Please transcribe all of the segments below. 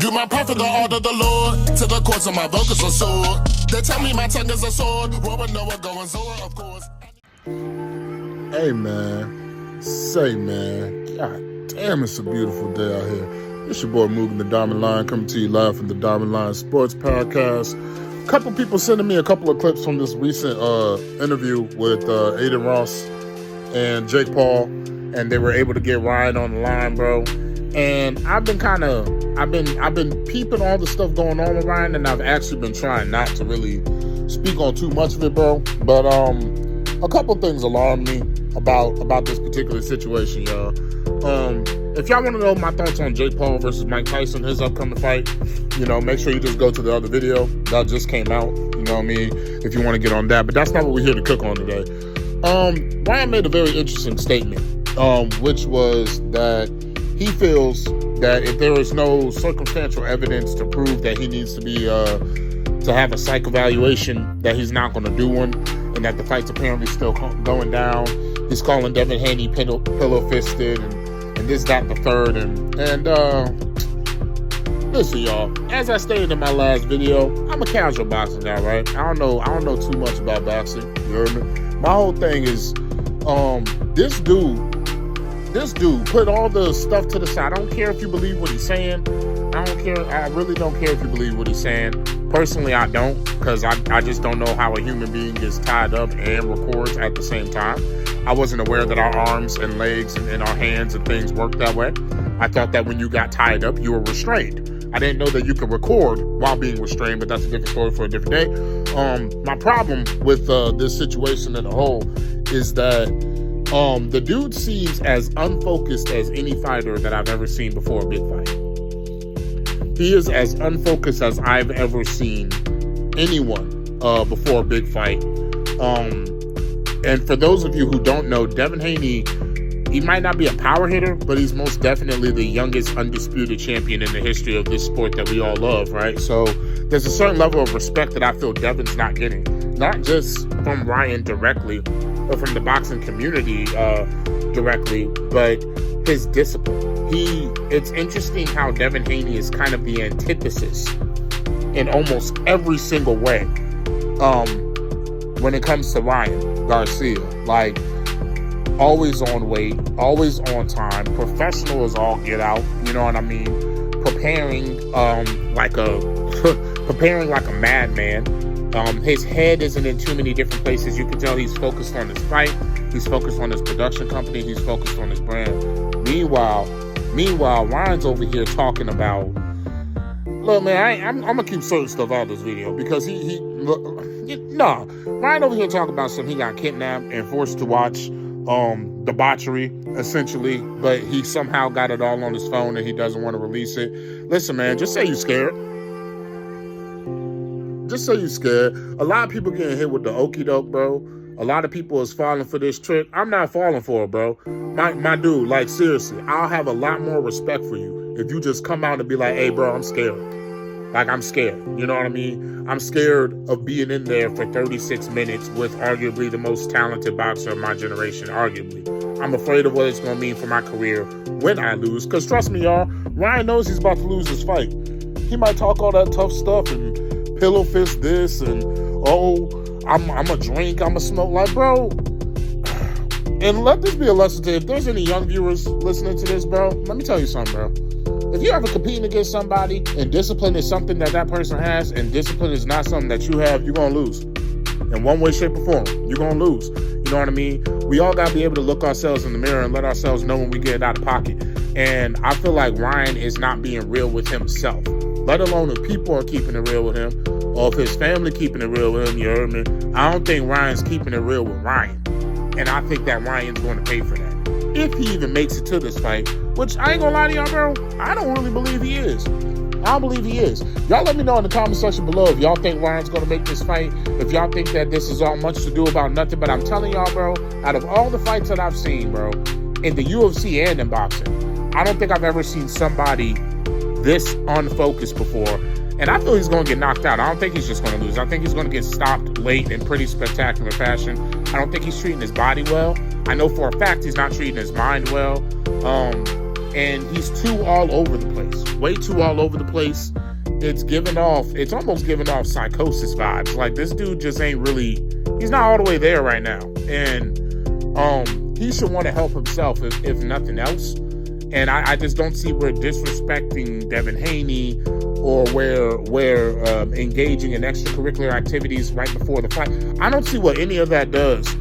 Do my prophet the order of the Lord, to the courts of my vocals a sword. They tell me my tongue is a sword, Rowan Noah going Zora, of course. Hey man, God damn, it's a beautiful day out here. It's your boy Mugen the Diamond Lion coming to you live from the Diamond Lion Sports Podcast. A couple people sending me a couple of clips from this recent interview with Aiden Ross and Jake Paul, and they were able to get Ryan on the line, bro. And I've been peeping all the stuff going on with Ryan, and I've actually been trying not to really speak on too much of it, bro. But a couple things alarm me about this particular situation, y'all. If y'all want to know my thoughts on Jake Paul versus Mike Tyson, his upcoming fight, make sure you just go to the other video that just came out. You know what I mean? If you want to get on that, but that's not what we're here to cook on today. Ryan made a very interesting statement, which was that he feels that if there is no circumstantial evidence to prove that he needs to be to have a psych evaluation, that he's not going to do one, and that the fight's apparently still going down. He's calling Devin Haney pillow-fisted and this, that, and the third. And listen, y'all. As I stated in my last video, I'm a casual boxing guy, right? I don't know too much about boxing. You heard me? My whole thing is, this dude put all the stuff to the side. I don't care if you believe what he's saying. I really don't care if you believe what he's saying. Personally, I don't, because I just don't know how a human being is tied up and records at the same time. I wasn't aware that our arms and legs and our hands and things work that way. I thought that when you got tied up, you were restrained. I didn't know that you could record while being restrained, but that's a different story for a different day. My problem with this situation as a whole is that the dude seems as unfocused as any fighter that I've ever seen before a big fight. He is as unfocused as I've ever seen anyone before a big fight. And for those of you who don't know, Devin Haney, he might not be a power hitter, but he's most definitely the youngest undisputed champion in the history of this sport that we all love, right? So there's a certain level of respect that I feel Devin's not getting, not just from Ryan directly, or from the boxing community directly, but his discipline. It's interesting how Devin Haney is kind of the antithesis in almost every single way when it comes to Ryan Garcia. Like, always on weight, always on time, professional as all get out, you know what I mean? Preparing like a madman. His head isn't in too many different places. You can tell he's focused on his fight. He's focused on his production company. He's focused on his brand. Meanwhile, Ryan's over here talking about, look, man, I'm gonna keep certain stuff out of this video because Ryan over here talking about something. He got kidnapped and forced to watch debauchery, essentially, but he somehow got it all on his phone and he doesn't want to release it. Listen, man, just say you're scared. Just say you're scared. A lot of people getting hit with the okie doke, bro. A lot of people is falling for this trick. I'm not falling for it, bro. My dude, like, seriously, I'll have a lot more respect for you if you just come out and be like, hey, bro, I'm scared. Like, I'm scared. You know what I mean? I'm scared of being in there for 36 minutes with arguably the most talented boxer of my generation, arguably. I'm afraid of what it's going to mean for my career when I lose. Because trust me, y'all, Ryan knows he's about to lose his fight. He might talk all that tough stuff and pillow fist this and, I'm a drink, I'm a smoke. Like, bro, and let this be a lesson to, if there's any young viewers listening to this, bro, let me tell you something, bro. If you're ever competing against somebody and discipline is something that person has and discipline is not something that you have, you're going to lose. In one way, shape, or form, you're going to lose. You know what I mean? We all got to be able to look ourselves in the mirror and let ourselves know when we get out of pocket. And I feel like Ryan is not being real with himself, let alone if people are keeping it real with him or if his family keeping it real with him, you heard me? I don't think Ryan's keeping it real with Ryan. And I think that Ryan's going to pay for that. If he even makes it to this fight, which I ain't gonna lie to y'all, bro, I don't really believe he is. I don't believe he is. Y'all let me know in the comment section below if y'all think Ryan's gonna make this fight, if y'all think that this is all much to do about nothing. But I'm telling y'all, bro, out of all the fights that I've seen, bro, in the UFC and in boxing, I don't think I've ever seen somebody this unfocused before. And I feel he's going to get knocked out. I don't think he's just going to lose. I think he's going to get stopped late in pretty spectacular fashion. I don't think he's treating his body well. I know for a fact he's not treating his mind well. and he's too all over the place, way too all over the place. It's almost giving off psychosis vibes. Like, this dude just ain't really, he's not all the way there right now. And he should want to help himself if nothing else. And I just don't see where disrespecting Devin Haney or where engaging in extracurricular activities right before the fight, I don't see what any of that does,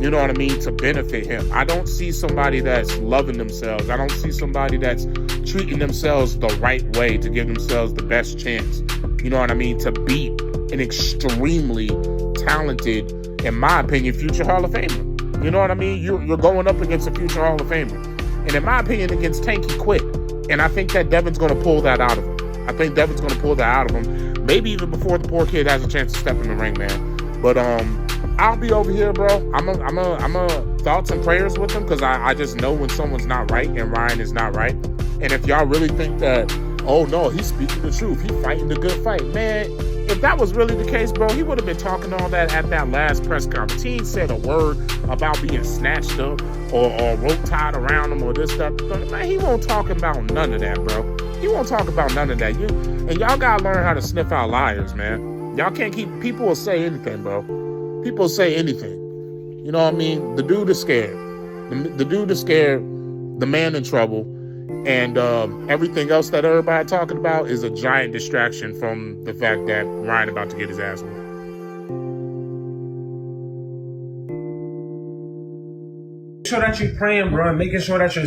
you know what I mean, to benefit him. I don't see somebody that's loving themselves. I don't see somebody that's treating themselves the right way to give themselves the best chance, you know what I mean, to beat an extremely talented, in my opinion, future Hall of Famer. You know what I mean? You're going up against a future Hall of Famer. And in my opinion, against Tank, he quit. And I think that Devin's going to pull that out of him. I think Devin's going to pull that out of him. Maybe even before the poor kid has a chance to step in the ring, man. But I'll be over here, bro. I'm a thoughts and prayers with him, because I just know when someone's not right and Ryan is not right. And if y'all really think that, oh no, he's speaking the truth, he's fighting the good fight, man, if that was really the case, bro, he would have been talking all that at that last press conference. He ain't said a word about being snatched up or rope tied around him or this, that. Man, he won't talk about none of that, bro. He won't talk about none of that. And y'all gotta learn how to sniff out liars, man. Y'all can't keep, people will say anything, bro. People say anything. You know what I mean? The dude is scared. The dude is scared. The man in trouble. And everything else that everybody talking about is a giant distraction from the fact that Ryan about to get his ass whooped. Make sure that you're praying, bro, and making sure that you're